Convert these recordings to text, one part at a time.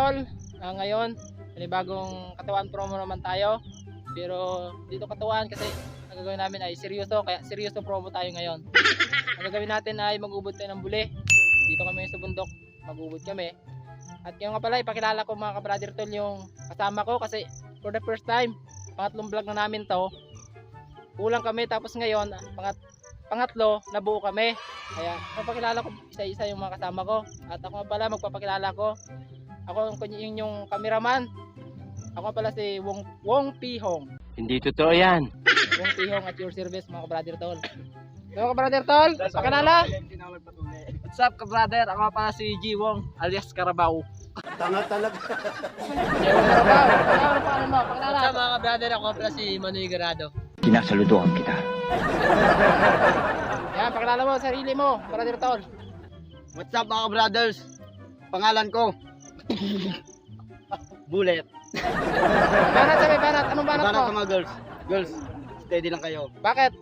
Tol, ngayon bagong katawan promo naman tayo. Pero dito katawan kasi ang gagawin namin ay seryoso, kaya seryoso promo tayo ngayon. Ang gagawin natin ay mag-ubod tayo ng buli. Dito kami sa bundok, mag-ubod kami. At ngayon nga pala, ipakilala ko mga ka-brother Tol yung kasama ko kasi for the first time, pangatlong vlog na namin to. Kulang kami, tapos ngayon pangatlo, nabuo kami. Kaya papakilala ko isa-isa yung mga kasama ko. At ako nga pala, magpapakilala ko. Ako yung cameraman. Ako nga pala si Wong Pihong. Hindi totoo yan. Wong Pihong at your service mga ka-brother Tol. So ka-brother Tol, pakilala. What's up ka-brother? Ako pa si G Wong alias Carabao. Tanga talaga. Yung Carabao. Paano mo? Pakilala. What's up mga ka-brother? Ako pala si Manoy Garado. Kinasaludoan kita. Yan, pakilala mo sarili mo, brother Tol. What's up mga brothers? Pangalan ko Bullet. Banat sabi, banat. Anong banat Banat mo? sa mga girls. Girls, steady lang kayo. Bakit?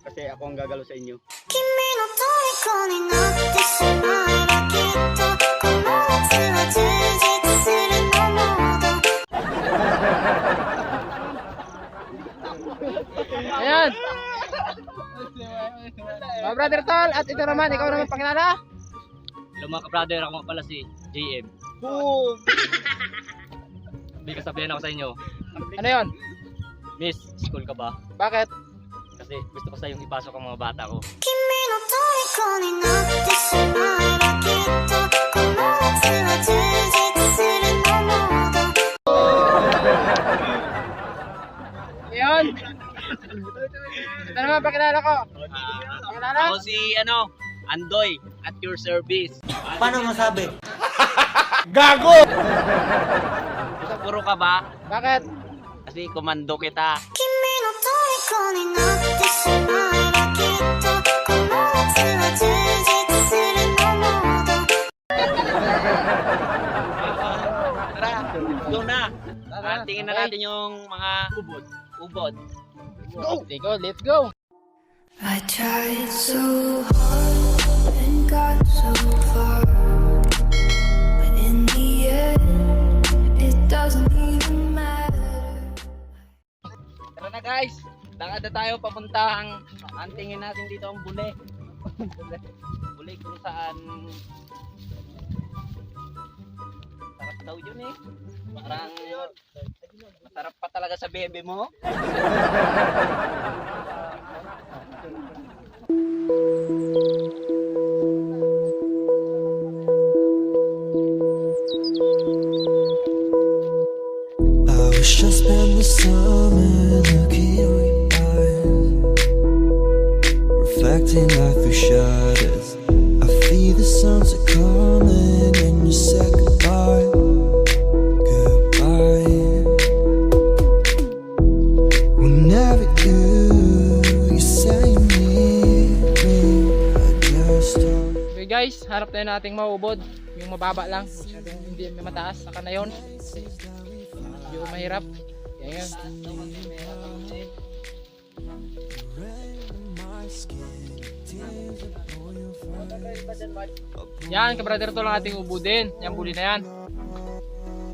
Kasi ako ang gagalo sa inyo. 君の虜になってしまえばきっとこの夏は充実するのモード Ayan. Mga brother Tol, at ito naman, ikaw naman pakilala. Hello mga ka-brother, ako nga pala si JM. Boom! May kasabihan ako sa inyo. Ano yun? Miss, school ka ba? Bakit? Kasi gusto ko sa iyong ipasok ang mga bata ko. 君の虜になってしまえばきっとこの夏は充実するのモード Ayan. Ito naman pakilala ko. Pakilala? Ako si Andoy at your service. Paano masabi? Puro ka ba? Bakit? Kasi komando kita. 君の虜になってしまえばきっとこの夏は充実するのモード Tara, go na. Tingin na natin yung mga ubod. Let's go. I tried so hard and got so far, but in the end, it doesn't even matter. Tara na guys, lakad na tayo papunta ang tingin natin dito ang buli. Buli kung saan sarap daw yun eh. Parang masarap pa talaga sa bebe mo. I wish I spent the summer looking in your eyes, reflecting life through shadows. I feel the suns are coming and you said goodbye, goodbye. Whenever you say you need me, I just don't. Okay guys, harap tayo nating maubod. Yung mababa lang, masyadong hindi mataas. Saka na yun. Medyo mahirap. Kaya yun. Yan, ka-brother Tol ang ating ubudin. Yan, buli na yan.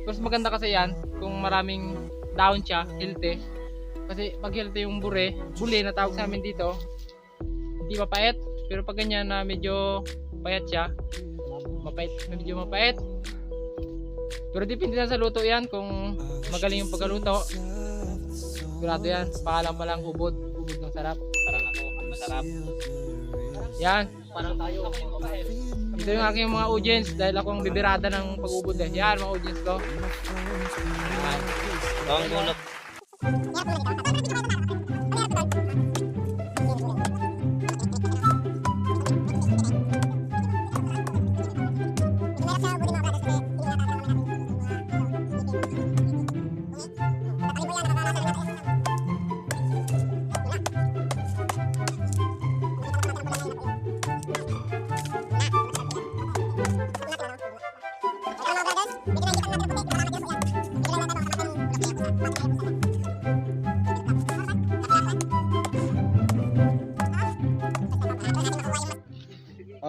Mas maganda kasi yan kung maraming down siya, healthy. Kasi pag healthy yung buli na tawag sa amin dito, hindi mapait. Pero pag ganyan na medyo payat siya, medyo mapait. Pero depende na sa luto yan, kung magaling yung pagkaluto. Sigurado yan, pangalan pa lang ubod ng sarap. Parang ako ang masarap. Yan, Parang tayo. ito yung aking mga audience dahil ako ang bibirada ng pag-ubod eh. Yan, mga audience ko. Yan. Ang gulot.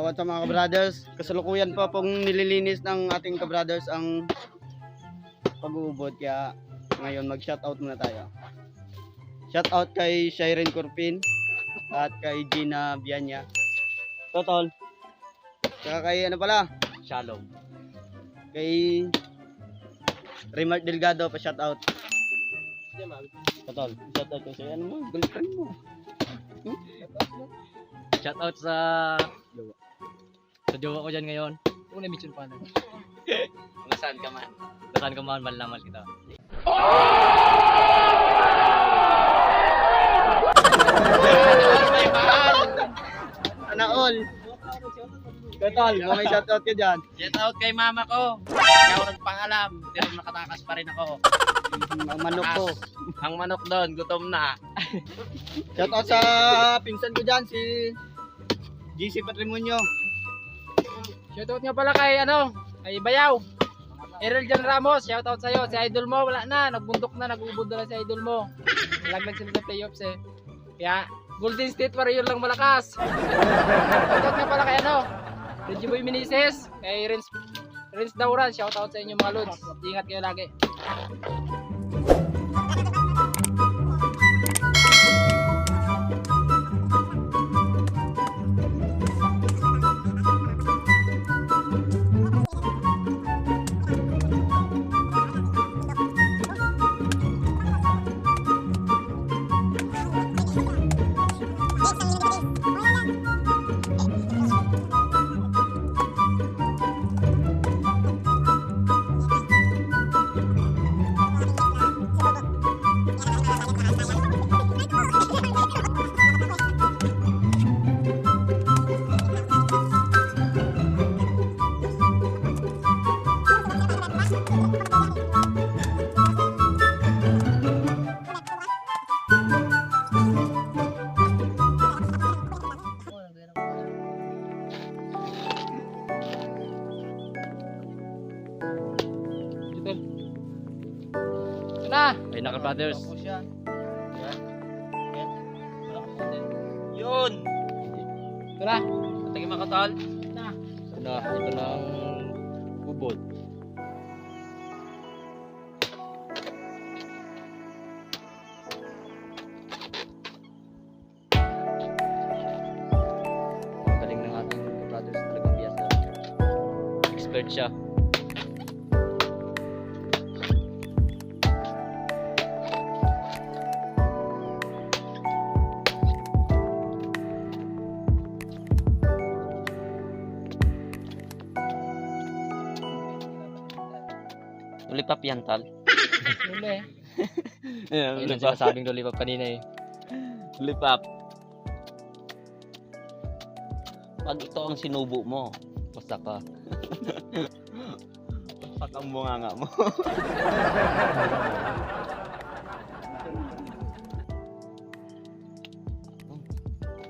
What's up mga ka-brothers? Kasalukuyan pa pong nililinis ng ating ka-brothers ang pag-uubod kaya ngayon mag-shoutout muna tayo. Shoutout kay Shireen Corpin at kay Gina Bianya. Totol. Saka kay ano pala? Shalom. Kay Remark Delgado pa shoutout. Totol. Shoutout ko sa ano mo, girlfriend mo. Shoutout sa jowa ko dyan ngayon. Kung na-mention pa na. Kung saan ka man. Kung saan ka man, malamal kita. Sana all. Totol, kung may shoutout ka dyan. Shoutout kay mama ko. Hindi ako nagpangalam, pero nakatakas pa rin ako. Ang manok ko. Ang manok doon, gutom na. Shoutout sa pinsan ko dyan, si GC Patrimonio. Shoutout nga pala kay kay Bayaw. Errol Jan Ramos, shoutout sa'yo. Si idol mo, wala na. Nagbundok na, nag-ubod na si idol mo. Nalaglag sila sa playoffs eh. Kaya, Golden State Warrior lang malakas. Shoutout nga pala kay Reggie Boy Meneses, kay Renz Dauran, shoutout sa inyo mga lods. Ingat kayo lagi. Ito na. Ay, Naka Brothers. Yun! Ito na. Tingin mga katol. Ito na. Ito na ang ubod. Magaling ng ating brothers, talagang biyasa. Expert siya. Lollipop yan, Tal. Lule. Ayun ang sinasabing lollipop kanina eh. Lollipop. Pag ito ang sinubo mo, basta ka. Basta ang bunganga mo.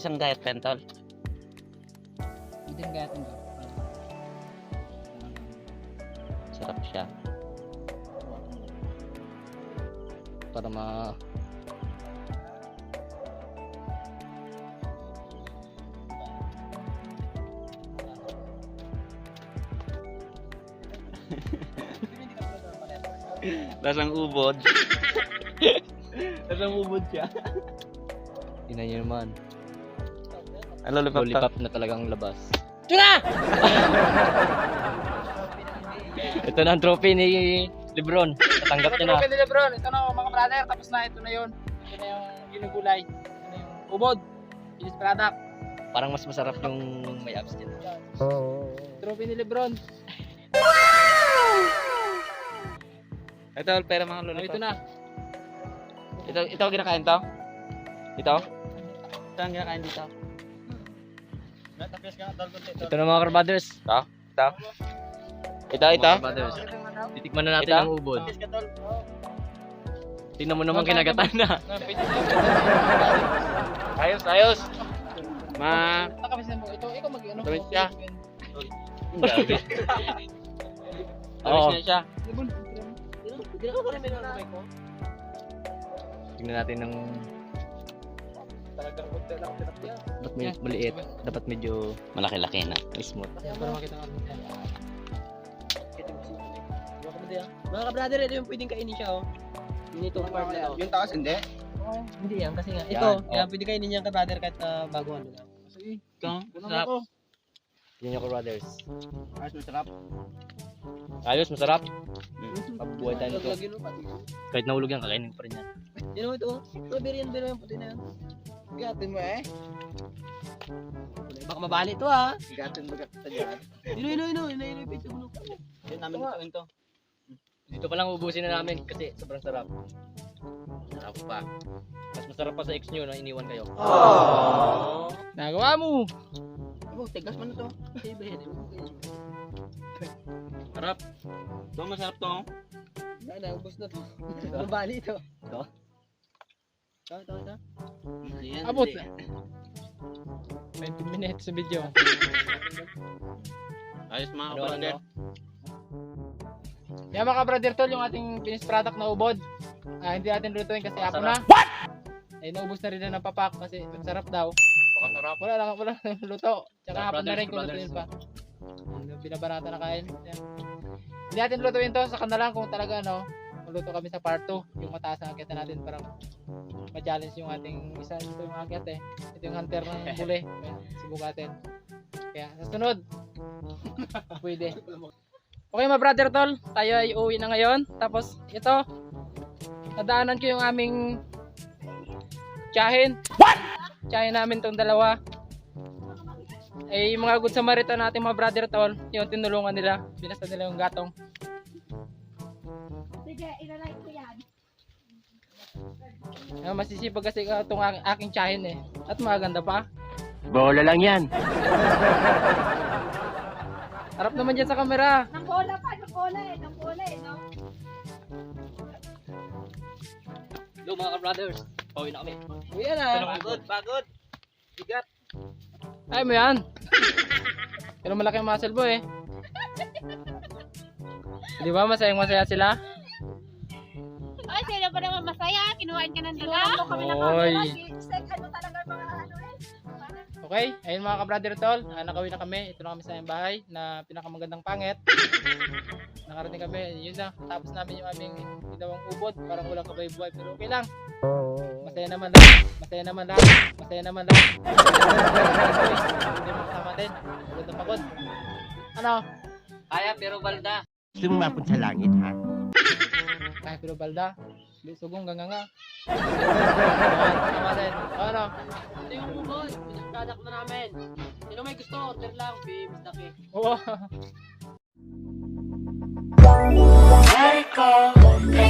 Isang gayat pen, Tal. Hindi nga ito. Sarap siya. Para lasang ubod. Lasang ubod siya. Tingnan niyo naman. Ang lollipop na talagang labas. Ito na! Ito na ang trophy ni Lebron. Natanggap niya na. Ito na Lebron. Ito na mga brother. Tapos na. Ito na yun. Ito na yung ginugulay. Ito na yung ubod. Finished product. Parang mas masarap yung may abs dyan. Trophy ni Lebron. Ito, pero mga Oh, lollipop. ito na. Ito ang kinakain to? Ito? Ito ang kinakain dito. Ito na mga brothers. Ito? Ito? Titikman na natin ang ubod. Tingnan mo naman kinagatan na. Ayos. Nakapis na mo. Ito, ikaw mag-ano. Damit siya. Okay. Oo. na siya. Tingnan natin ng dapat may maliit, dapat medyo malaki-laki na. Smooth. Para makita ka. puti ah. Mga ka-brother, ito yung pwedeng kainin siya oh. Yung itong part na to. Yung taas hindi. Hindi yan, kasi nga. Yan, Ito, oh. kaya pwede kainin niya ka-brother kahit bago ano na. Sige. Sarap. Yun yung brothers. Ayos, masarap. Ayos, masarap. Mabuhay tayo nito. Lagyan mo pati. Kahit nahulog yan, kakainin pa rin yan. Yun ito. Strawberry yan, pero yung puti na yan. Gatin mo eh. Baka mabali ito ah. Gatin mo sa dyan. Ino, pizza bulok. Yun namin lutuin to. Dito pa lang ubusin na namin kasi sobrang sarap. Sarap pa. Mas masarap pa sa ex nyo na iniwan kayo. Nagawa mo. Oh, tigas man na to. Sarap. Ito masarap to. Naubos na to. Mabali ito. Ito? Ito. Ayan, Abot. hindi. 20 minutes sa video. Ayos mga Ano, kapatid. ano? Yan mga brother tol, yung ating finished product na ubod. Hindi natin lutuin kasi apo na. Eh, naubos na rin na ng papak kasi masarap daw. Pakasarap. Wala luto. Tsaka hapon na Brothers, rin kung brothers. lutuin pa. Yung binabanata na kain. Yan. Hindi natin lutuin to, saka na lang kung talaga ano, luto kami sa part 2. Yung mataas ang akyat natin parang ma-challenge yung ating isa. Ito yung akyat eh. Ito yung hunter ng buli. Kaya subukatin. Kaya sa sunod, pwede. Okay mga brother tol, tayo ay uwi na ngayon. Tapos ito, nadaanan ko yung aming tiyahin. Tiyahin namin tong dalawa. Eh, yung mga good Samaritan natin mga brother tol, yung tinulungan nila, binasta nila yung gatong. Sige, ilalike ko yan. Masisipag kasi itong aking tiyahin eh. At maganda pa. Bola lang yan. Harap naman dyan sa camera. Nang bola pa, no? Hello mga ka-brothers. Pauwi na kami. Uy, yan ah. Pagod. Bigat. Ay mo yan. Pero malaki ang muscle boy eh. Di ba masaya sila? Ay, sino pa naman masaya? Kinuhaan ka ng dala? Ano kami na Oy. camera? Ano talaga mga ano eh? Okay, ayun mga ka-brother tol, nakawin na kami. Ito na kami sa aming bahay na pinakamagandang pangit. Nakarating kami, yun na. Tapos namin yung aming ginawang ubod. Parang walang kabay-buhay, pero okay lang. Masaya naman lang. Hindi mo kasama din. Pagod na pagod. Ano? Kaya pero balda. Gusto mo mapunta sa langit, ha? Kahit pero balda. Sugong ganganga. Tama din. Ano? Ito yung ubod. Product na namin. Sino may gusto? Order lang. Miss Daki. Oo. Let it go, let